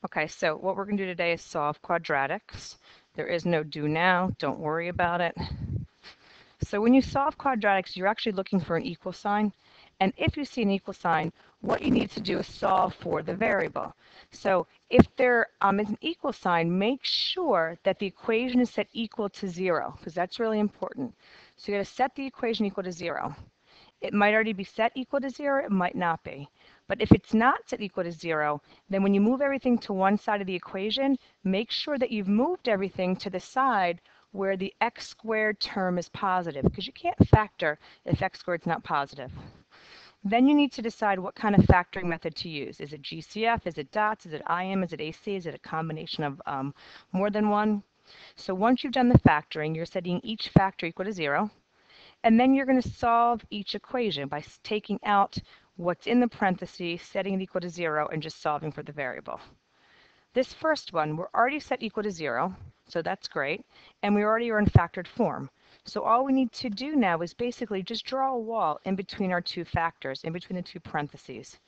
Okay, so what we're going to do today is solve quadratics. There is no do now, don't worry about it. So when you solve quadratics, you're actually looking for an equal sign. And if you see an equal sign, what you need to do is solve for the variable. So if there is an equal sign, make sure that the equation is set equal to 0, because that's really important. So you got to set the equation equal to 0. It might already be set equal to 0, it might not be. But if it's not set equal to 0, then when you move everything to one side of the equation, make sure that you've moved everything to the side where the x squared term is positive, because you can't factor if x squared is not positive. Then you need to decide what kind of factoring method to use. Is it GCF? Is it dots? Is it IM? Is it AC? Is it a combination of more than one? So once you've done the factoring, you're setting each factor equal to 0. And then you're going to solve each equation by taking out what's in the parentheses, setting it equal to 0, and just solving for the variable. This first one, we're already set equal to 0, so that's great, and we already are in factored form. So all we need to do now is basically just draw a wall in between our two factors, in between the two parentheses.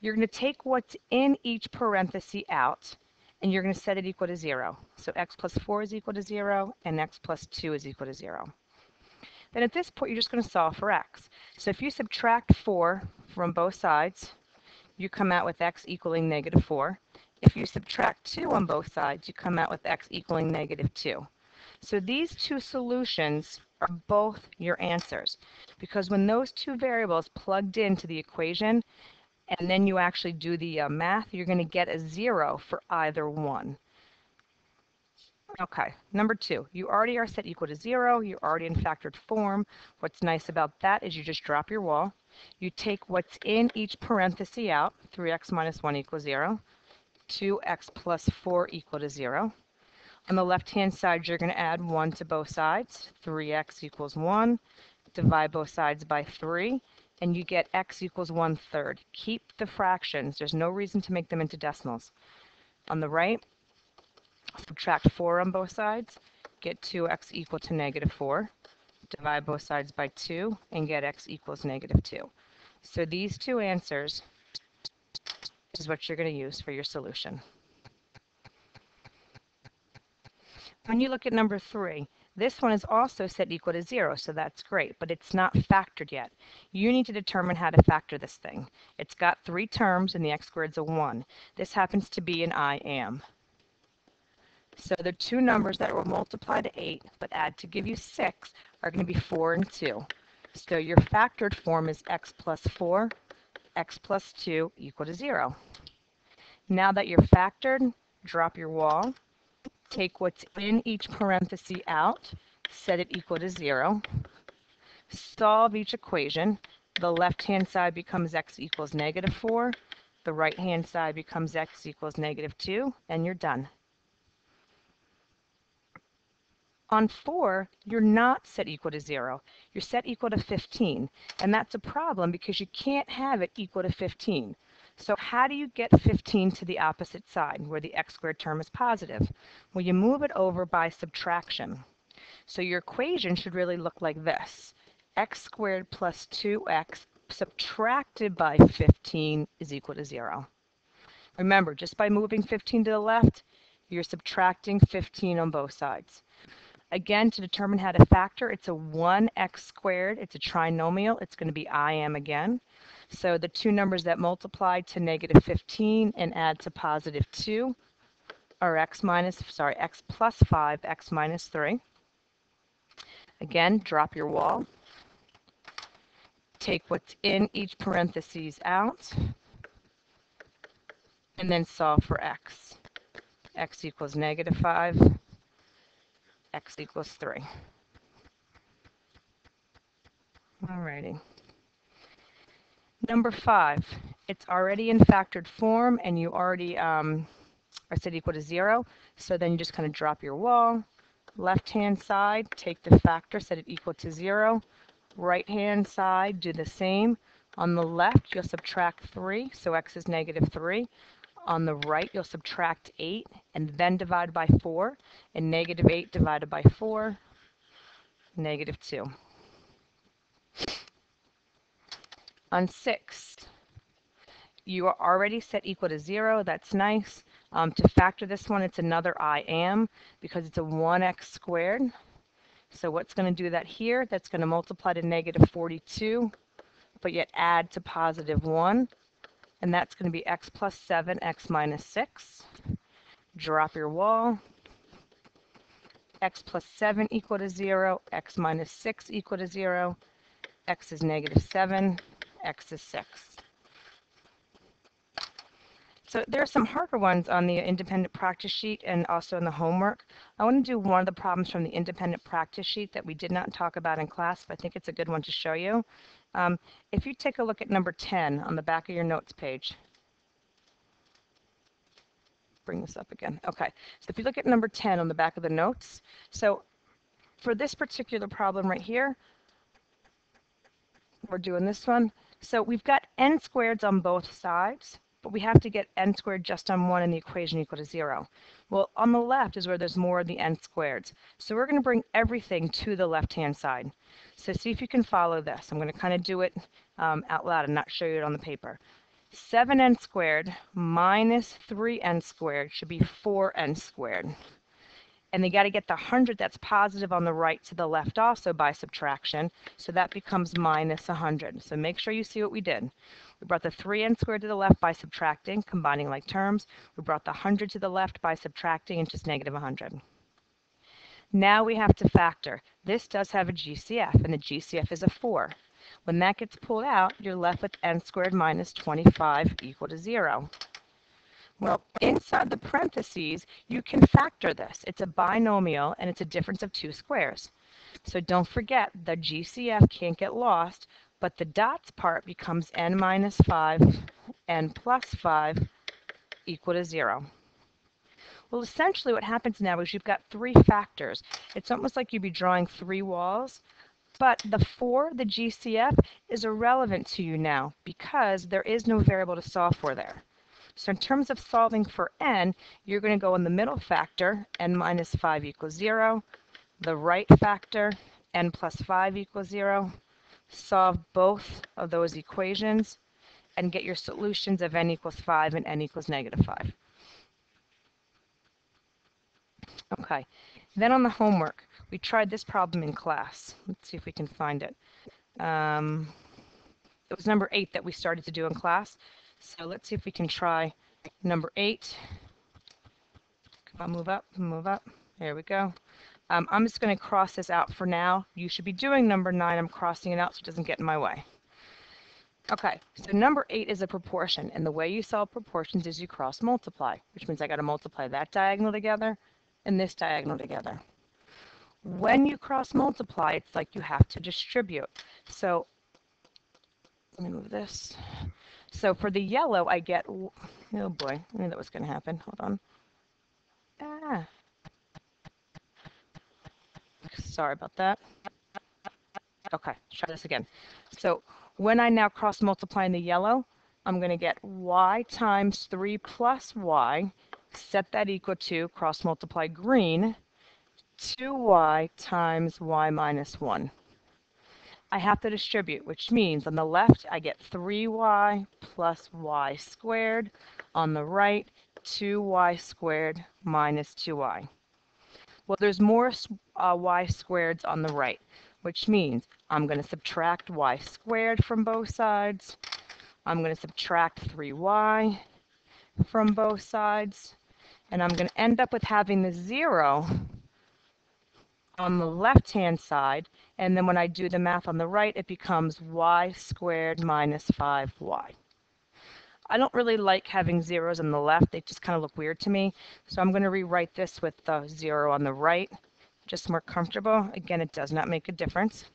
You're going to take what's in each parenthesis out, and you're going to set it equal to 0. So x plus 4 is equal to 0, and x plus 2 is equal to 0. Then at this point, you're just going to solve for x. So if you subtract 4 from both sides, you come out with x equaling negative 4. If you subtract 2 on both sides, you come out with x equaling negative 2. So these two solutions are both your answers, because when those two variables plugged into the equation, and then you actually do the math, you're going to get a 0 for either one. Okay, number 2, you already are set equal to 0. You're already in factored form. What's nice about that is you just drop your wall. You take what's in each parenthesis out, 3x minus 1 equals 0, 2x plus 4 equal to 0. On the left-hand side, you're going to add 1 to both sides, 3x equals 1. Divide both sides by 3, and you get x equals 1/3. Keep the fractions. There's no reason to make them into decimals. On the right, subtract 4 on both sides, get 2x equal to negative 4. Divide both sides by 2 and get x equals negative 2. So these two answers is what you're going to use for your solution. When you look at number 3, this one is also set equal to 0, so that's great, but it's not factored yet. You need to determine how to factor this thing. It's got 3 terms and the x squared is a 1. This happens to be an IM. So the two numbers that will multiply to 8 but add to give you 6 are going to be 4 and 2. So your factored form is x plus 4, x plus 2 equal to 0. Now that you're factored, drop your wall, take what's in each parenthesis out, set it equal to 0, solve each equation. The left-hand side becomes x equals negative 4, the right-hand side becomes x equals negative 2, and you're done. On 4, you're not set equal to 0. You're set equal to 15, and that's a problem because you can't have it equal to 15. So how do you get 15 to the opposite side, where the x squared term is positive? Well, you move it over by subtraction. So your equation should really look like this. X squared plus 2x subtracted by 15 is equal to 0. Remember, just by moving 15 to the left, you're subtracting 15 on both sides. Again, to determine how to factor, it's a 1x squared. It's a trinomial. It's going to be IM again. So the two numbers that multiply to negative 15 and add to positive 2 are x plus 5, x minus 3. Again, drop your wall. Take what's in each parentheses out, and then solve for x. X equals negative 5, x equals 3. Alrighty. Number 5, it's already in factored form, and you already are set equal to 0. So then you just kind of drop your wall. Left-hand side, take the factor, set it equal to 0. Right-hand side, do the same. On the left, you'll subtract 3, so x is negative 3. On the right, you'll subtract 8 and then divide by 4. And negative 8 divided by 4, negative 2. On 6, you are already set equal to 0. That's nice. To factor this one, it's another I am because it's a 1x squared. So what's going to do that here? That's going to multiply to negative 42, but yet add to positive 1. And that's going to be x plus 7, x minus 6. Drop your wall. X plus 7 equal to 0, x minus 6 equal to 0, x is negative 7, x is 6. So there are some harder ones on the independent practice sheet and also in the homework. I want to do one of the problems from the independent practice sheet that we did not talk about in class, but I think it's a good one to show you. If you take a look at number 10 on the back of your notes page. Bring this up again. Okay, so if you look at number 10 on the back of the notes, so for this particular problem right here, we're doing this one. So we've got n squareds on both sides, but we have to get n squared just on one and the equation equal to 0. Well, on the left is where there's more of the n squareds. So we're going to bring everything to the left-hand side. So see if you can follow this. I'm going to kind of do it out loud and not show you it on the paper. 7n squared minus 3n squared should be 4n squared. And they got to get the 100 that's positive on the right to the left also by subtraction. So that becomes minus 100. So make sure you see what we did. We brought the 3n squared to the left by subtracting, combining like terms. We brought the 100 to the left by subtracting, and just negative 100. Now we have to factor. This does have a GCF, and the GCF is a 4. When that gets pulled out, you're left with n squared minus 25 equal to 0. Well, inside the parentheses, you can factor this. It's a binomial, and it's a difference of two squares. So don't forget, the GCF can't get lost, but the dots part becomes n minus 5, n plus 5 equal to 0. Well, essentially what happens now is you've got three factors. It's almost like you'd be drawing three walls, but the 4, the GCF, is irrelevant to you now because there is no variable to solve for there. So in terms of solving for n, you're going to go in the middle factor, n minus 5 equals 0. The right factor, n plus 5 equals 0. Solve both of those equations and get your solutions of n equals 5 and n equals negative 5. Okay, then on the homework, we tried this problem in class. Let's see if we can find it. It was number 8 that we started to do in class. So let's see if we can try number 8. Come on, move up, move up. There we go. I'm just going to cross this out for now. You should be doing number 9. I'm crossing it out so it doesn't get in my way. Okay, so number 8 is a proportion, and the way you solve proportions is you cross multiply, which means I got to multiply that diagonal together and this diagonal together. When you cross multiply, it's like you have to distribute. So let me move this. So for the yellow, I get, oh boy, I knew that was going to happen. Hold on. Sorry about that. Okay, let's try this again. So when I now cross multiply in the yellow, I'm going to get y times 3 plus y, set that equal to, cross multiply green, 2y times y minus 1. I have to distribute, which means on the left I get 3y plus y squared. On the right, 2y squared minus 2y. Well, there's more y squareds on the right, which means I'm going to subtract y squared from both sides. I'm going to subtract 3y from both sides. And I'm going to end up with having the 0 on the left-hand side. And then when I do the math on the right, it becomes y squared minus 5y. I don't really like having zeros on the left. They just kind of look weird to me. So I'm going to rewrite this with the 0 on the right, just more comfortable. Again, it does not make a difference.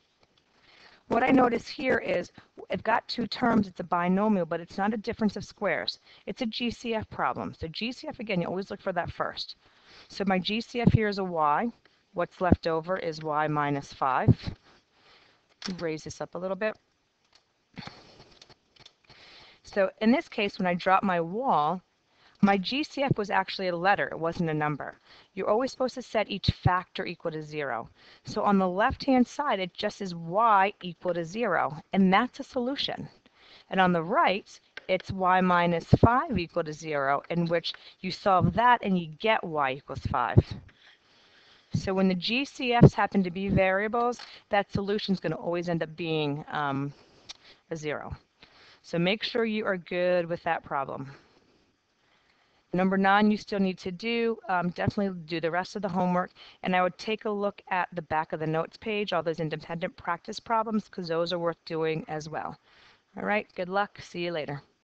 What I notice here is I've got two terms. It's a binomial, but it's not a difference of squares. It's a GCF problem. So GCF, again, you always look for that first. So my GCF here is a y. What's left over is y minus 5. Raise this up a little bit. So in this case, when I drop my wall, my GCF was actually a letter. It wasn't a number. You're always supposed to set each factor equal to 0. So on the left-hand side, it just is y equal to 0, and that's a solution. And on the right, it's y minus 5 equal to 0, in which you solve that and you get y equals 5. So when the GCFs happen to be variables, that solution is going to always end up being a 0. So make sure you are good with that problem. Number 9, you still need to do, definitely do the rest of the homework, and I would take a look at the back of the notes page, all those independent practice problems, because those are worth doing as well. All right, good luck. See you later.